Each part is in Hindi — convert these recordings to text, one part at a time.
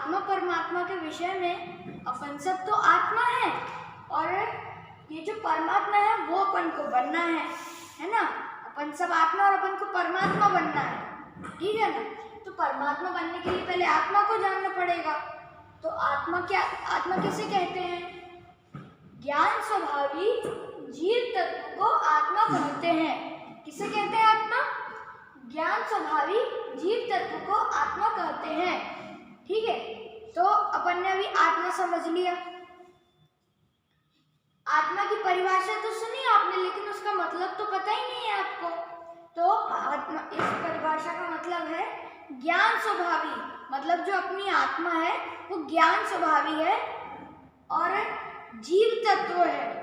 आत्मा परमात्मा के विषय में अपन सब तो आत्मा है और ये जो परमात्मा है वो अपन को बनना है ना। अपन सब आत्मा और अपन को परमात्मा बनना है, ठीक है ना। तो परमात्मा बनने के लिए पहले आत्मा को जानना पड़ेगा। तो आत्मा किसे कहते हैं? ज्ञान स्वभावी जीव तत्व को आत्मा कहते हैं। किसे कहते हैं आत्मा? ज्ञान स्वभावी जीव तत्व को आत्मा कहते हैं, ठीक है। तो अपन ने अभी आत्मा समझ लिया। आत्मा की परिभाषा तो सुनी आपने, लेकिन उसका मतलब तो पता ही नहीं है आपको। तो आत्मा, इस परिभाषा का मतलब है ज्ञान स्वभावी, मतलब जो अपनी आत्मा है वो ज्ञान स्वभावी है और जीव तत्व है।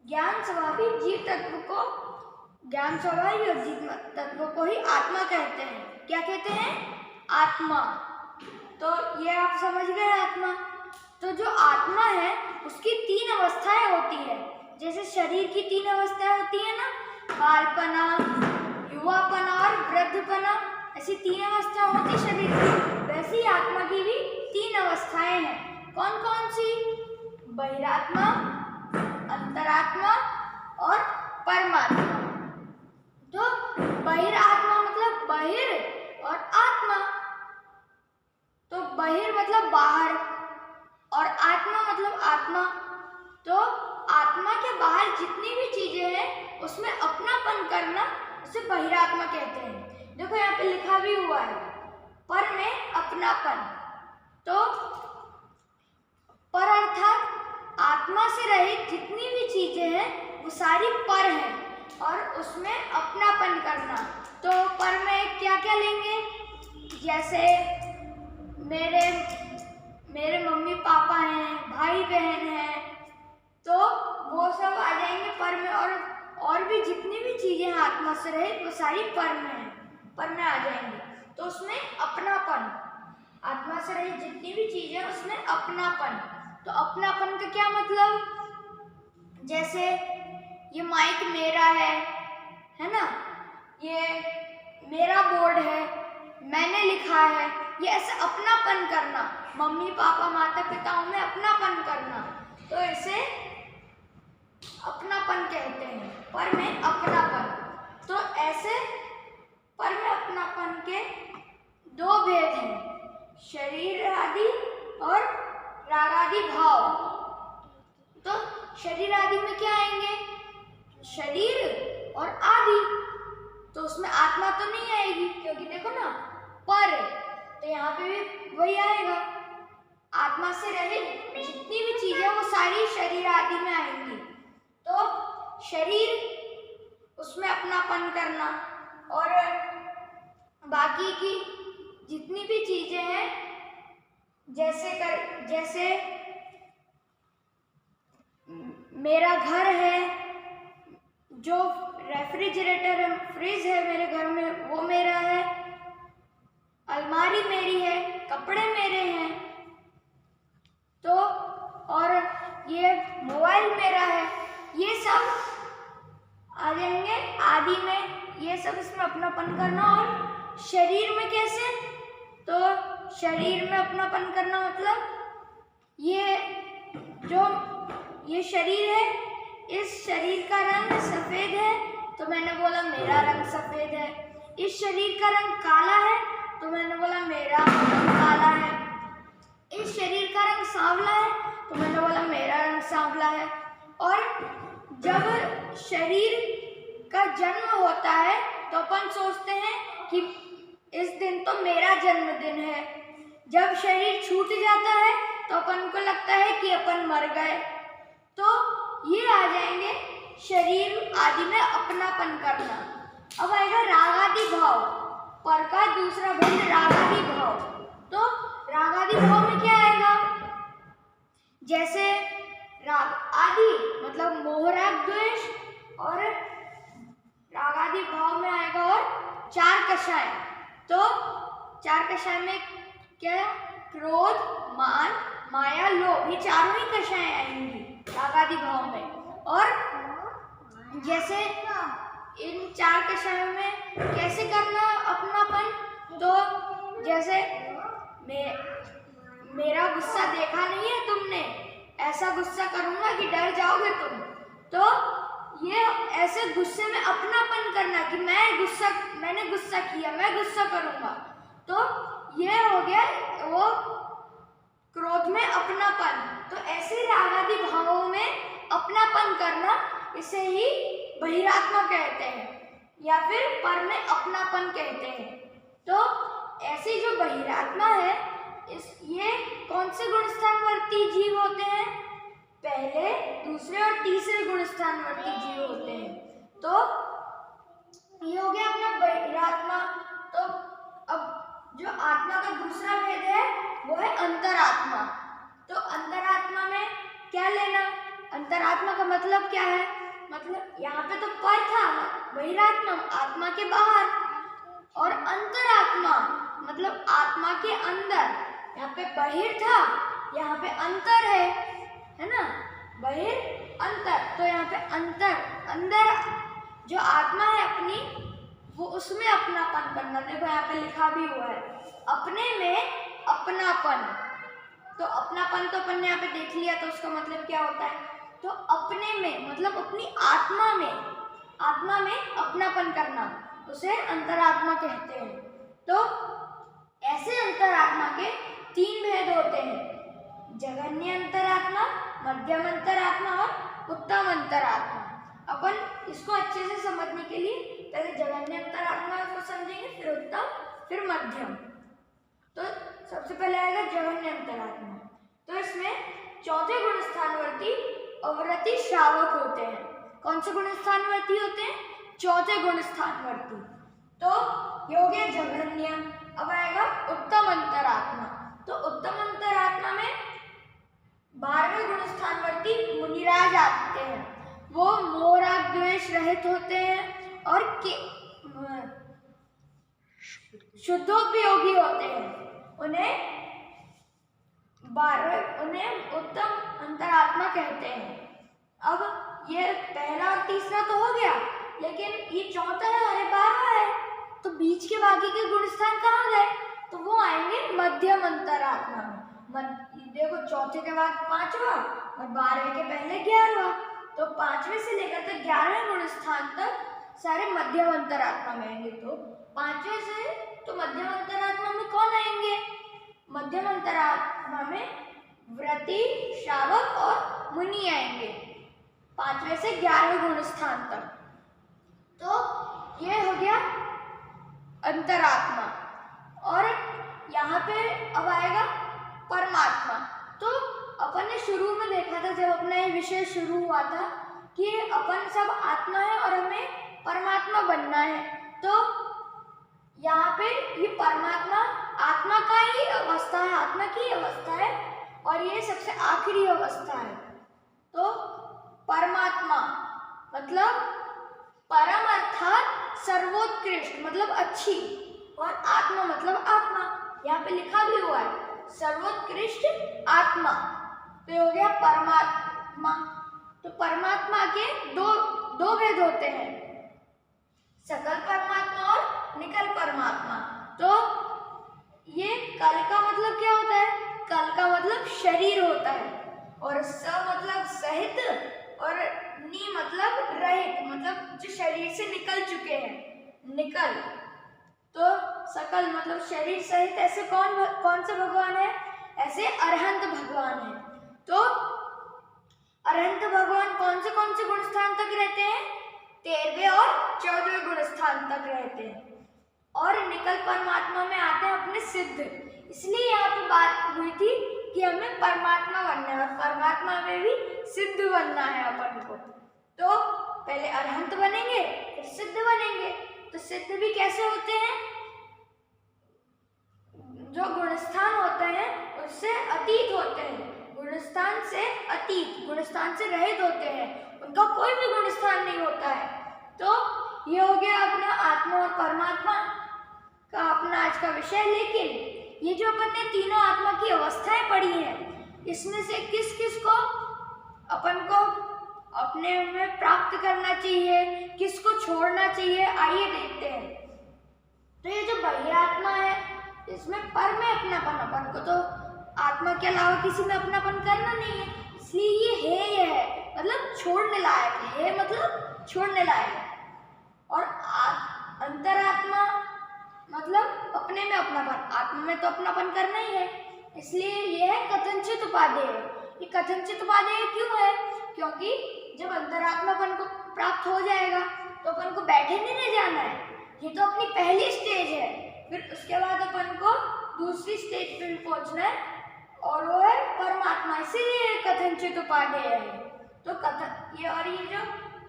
ज्ञान स्वभावी जीव तत्व को, ज्ञान स्वभावी और जीव तत्व को ही आत्मा कहते हैं। क्या कहते हैं? आत्मा। तो ये आप समझ गए आत्मा। तो जो आत्मा है उसकी 3 अवस्थाएं होती है। जैसे शरीर की 3 अवस्थाएं होती है ना, बालपना, युवापना और वृद्धपना, ऐसी 3 अवस्थाएं होती शरीर की। वैसे ही आत्मा की भी 3 अवस्थाएं हैं। कौन कौन सी? बहिरात्मा, अंतरात्मा और परमात्मा। तो बहिरात्मा मतलब बहिर और आत्मा। तो बहिर मतलब बाहर और आत्मा मतलब आत्मा। तो आत्मा के बाहर जितनी भी चीजें हैं उसमें अपनापन करना उसे बहिरात्मा कहते हैं। देखो यहाँ पे लिखा भी हुआ है, पर में अपनापन। तो पर अर्थात आत्मा से रहित जितनी भी चीजें हैं वो सारी पर हैं और उसमें अपनापन करना। तो पर में क्या क्या लेंगे? जैसे मेरे मम्मी पापा हैं, भाई बहन हैं, तो वो सब आ जाएंगे पर में। और भी जितनी भी चीजें हैं आत्मा से रहित वो सारी पर में हैं, पर में आ जाएंगी। तो उसमें अपनापन, आत्मा से रहित जितनी भी चीजें उसमें अपनापन। तो अपनापन का क्या मतलब? जैसे ये माइक मेरा है ना, ये मेरा बोर्ड है, मैंने लिखा है, ये ऐसे अपनापन करना, मम्मी पापा माता पिताओं में अपनापन करना, तो इसे अपनापन कहते हैं। पर में अपनापन। तो ऐसे पर में अपनापन के 2 भेद हैं, शरीर आदि और राग आदि भाव। तो शरीर आदि में क्या आएंगे? शरीर और आदि। तो उसमें आत्मा तो नहीं आएगी, क्योंकि देखो ना पर, तो यहाँ पे भी वही आएगा। आत्मा से रहित जितनी भी चीजें वो सारी शरीर आदि में आएंगी। तो शरीर, उसमें अपनापन करना, और बाकी की जितनी भी चीजें हैं जैसे मेरा घर है, जो रेफ्रिजरेटर है, फ्रिज है मेरे घर में वो मेरा है, अलमारी मेरी है, कपड़े मेरे हैं, तो और ये मोबाइल मेरा है, ये सब आ जाएंगे आदि में। ये सब इसमें अपनापन करना। और शरीर में कैसे? तो शरीर में अपनापन करना मतलब ये शरीर है, इस शरीर का रंग सफेद है तो मैंने बोला मेरा रंग सफेद है। इस शरीर का रंग काला है तो मैंने बोला मेरा रंग काला है। इस शरीर का रंग सांवला है तो मैंने बोला मेरा रंग सांवला है। और जब शरीर का जन्म होता है तो अपन सोचते हैं कि इस दिन तो मेरा जन्मदिन है। जब शरीर छूट जाता है तो अपन को लगता है कि अपन मर गए। तो ये आ जाएंगे शरीर आदि में अपनापन करना। अब आएगा राग आदि भाव। पर का दूसरा भेद राग आदि भाव। तो राग आदि भाव में क्या आएगा? जैसे राग आदि मतलब मोह राग द्वेष, और राग आदि भाव में आएगा और 4 कषाय। तो 4 कषाय में क्या? क्रोध, मान, माया, लोभ, ये चारों ही कषाय आएंगी राग आदि भाव में। और जैसे इन 4 कषायों में कैसे करना अपनापन? तो जैसे मेरा गुस्सा देखा नहीं है तुमने, ऐसा गुस्सा करूंगा कि डर जाओगे तुम। तो ये ऐसे गुस्से में अपनापन करना कि मैंने गुस्सा किया, मैं गुस्सा करूंगा, तो ये हो गया वो क्रोध में अपनापन। तो ऐसे राग आदि भावों में अपनापन करना, इसे ही बहिरात्मा कहते हैं या फिर पर में अपनापन कहते हैं। तो ऐसे जो बहिरात्मा है, ये कौन से गुणस्थानवर्ती जीव होते हैं? पहले, दूसरे और तीसरे गुणस्थानवर्ती जीव होते हैं। तो ये हो गया अपना बहिरात्मा। तो अब जो आत्मा का दूसरा भेद है वो है अंतरात्मा। तो अंतरात्मा में क्या लेना? अंतरात्मा का मतलब क्या है? मतलब यहाँ पे तो पर था, बहिरात्मा आत्मा के बाहर, और अंतरात्मा मतलब आत्मा के अंदर। यहाँ पे बहिर था, यहाँ पे अंतर है ना, बहिर अंतर। तो यहाँ पे अंदर जो आत्मा है अपनी, वो उसमें अपनापन करना। देखो यहाँ पे लिखा भी हुआ है, अपने में अपनापन। तो अपनापन तो अपन ने यहाँ पे देख लिया, तो उसका मतलब क्या होता है? तो अपने में मतलब अपनी आत्मा में अपनापन करना, उसे अंतरात्मा कहते हैं। तो ऐसे अंतरात्मा के 3 भेद होते हैं, जघन्य अंतरात्मा, मध्यम अंतरात्मा और उत्तम अंतरात्मा। अपन इसको अच्छे से समझने के लिए पहले जघन्य अंतरात्मा को समझेंगे, फिर उत्तम, फिर मध्यम। तो सबसे पहले आएगा जघन्य अंतरात्मा। तो इसमें चौथे गुणस्थानवर्ती अवरति श्रावक होते हैं। कौन से गुणस्थानवर्ती होते हैं? चौथे गुणस्थानवर्ती। तो ये हो गया जघन्य। अब आएगा उत्तम अंतरात्मा। तो उत्तम अंतरात्मा में 12वें गुणस्थानवर्ती मुनिराज आते हैं। वो मोह राग द्वेष रहित होते हैं और शुद्धोपयोगी होते हैं। उन्हें उत्तम अंतरात्मा कहते हैं। अब ये पहला और तीसरा तो हो गया, लेकिन ये चौथा है और ये 12वां है, तो बीच के बाकी के गुणस्थान कहाँ गए? तो वो आएंगे मध्यम अंतरात्मा में। देखो चौथे के बाद 5वां और 12वें के पहले 11वां, तो 5वें से लेकर के 11वें गुणस्थान तक सारे मध्यम अंतरात्मा में आएंगे। तो 5वें से तो मध्यम अंतरात्मा में कौन आएंगे? मध्यम अंतरात्मा में व्रती, श्रावक और मुनि आएंगे 5वें से 11वें गुणस्थान तक। तो ये हो गया अंतरात्मा। और यहाँ पे अब आएगा परमात्मा। तो अपन ने शुरू में देखा था, जब अपना ये विषय शुरू हुआ था, कि अपन सब आत्मा है और हमें परमात्मा बनना है। तो यहाँ पे ये परमात्मा आत्मा का ही अवस्था है, आत्मा की अवस्था है, और ये सबसे आखिरी अवस्था है। तो परमात्मा मतलब परम अर्थात सर्वोत्कृष्ट मतलब अच्छी, और आत्मा मतलब आत्मा। यहाँ पे लिखा भी हुआ है सर्वोत्कृष्ट आत्मा। तो ये हो गया परमात्मा। तो परमात्मा के दो भेद होते हैं, सकल परमात्मा और निकल परमात्मा। तो ये कल का मतलब क्या होता है? कल का मतलब शरीर होता है, और स मतलब सहित, और नी मतलब रहित, मतलब जो शरीर से निकल चुके हैं, निकल। तो सकल मतलब शरीर सहित। ऐसे कौन से भगवान है? ऐसे अरहंत भगवान है। तो अरहंत भगवान कौन से गुणस्थान तक रहते हैं? 13वें और 14वें गुणस्थान तक रहते हैं, और निकल परमात्मा में आते हैं अपने सिद्ध। इसलिए यहाँ पे बात हुई थी कि हमें परमात्मा बनना है, और परमात्मा में भी सिद्ध बनना है अपन को। तो पहले अरहंत बनेंगे, फिर सिद्ध बनेंगे। तो सिद्ध भी कैसे होते हैं? जो गुणस्थान होते हैं उससे अतीत होते हैं, गुणस्थान से अतीत, गुणस्थान से रहित होते हैं, उनका कोई भी गुणस्थान नहीं होता है। तो ये हो गया अपना आत्मा और परमात्मा का अपना आज का विषय। लेकिन ये जो अपन ने तीनों आत्मा की अवस्थाएं पढ़ी हैं, इसमें से किस किस को अपन को अपने में प्राप्त करना चाहिए, किसको छोड़ना चाहिए, आइए देखते हैं। तो ये जो बहिरात्मा है, इसमें पर में अपनापन अपन को तो आत्मा के अलावा किसी में अपनापन करना नहीं है, इसलिए ये है मतलब छोड़ने लायक है, मतलब छोड़ने लायक। और अंतरात्मा मतलब अपने में अपनापन, आत्मा में तो अपनापन करना ही है, इसलिए यह है कथनचित उपादेय। ये कथनचित उपादेय क्यों है? क्योंकि जब अंतरात्मापन को प्राप्त हो जाएगा तो अपन को बैठे नहीं जाना है, ये तो अपनी पहली स्टेज है। फिर उसके बाद अपन को दूसरी स्टेज पे भी पहुंचना है और वो है परमात्मा, इसीलिए कथनचित उपादेय है। तो ये जो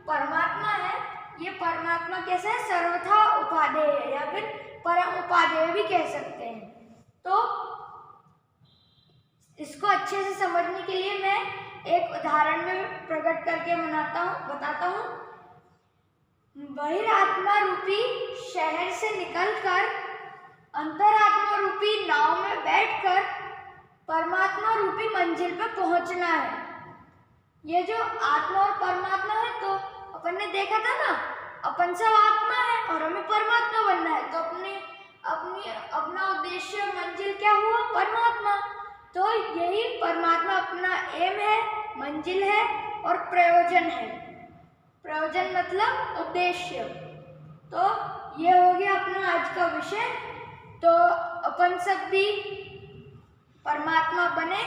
परमात्मा है, ये परमात्मा कैसे है? सर्वथा उपादेय है या फिर परम उपादेय भी कह सकते हैं। तो इसको अच्छे से समझने के लिए मैं एक उदाहरण में प्रकट करके बताता हूँ। बहिरात्मा रूपी शहर से निकलकर अंतरात्मा रूपी नाव में बैठकर परमात्मा रूपी मंजिल पर पहुंचना है। ये जो आत्मा और परमात्मा है, तो अपन ने देखा था ना, अपन सब आत्मा है और हमें परमात्मा बनना है, तो अपना उद्देश्य मंजिल क्या हुआ? परमात्मा। तो यही परमात्मा अपना एम है, मंजिल है और प्रयोजन है। प्रयोजन मतलब उद्देश्य। तो ये हो गया अपना आज का विषय। तो अपन सब भी परमात्मा बने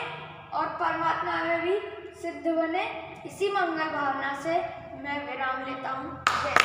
और परमात्मा में भी सिद्ध बने, इसी मंगल भावना से मैं विराम लेता हूँ। जय।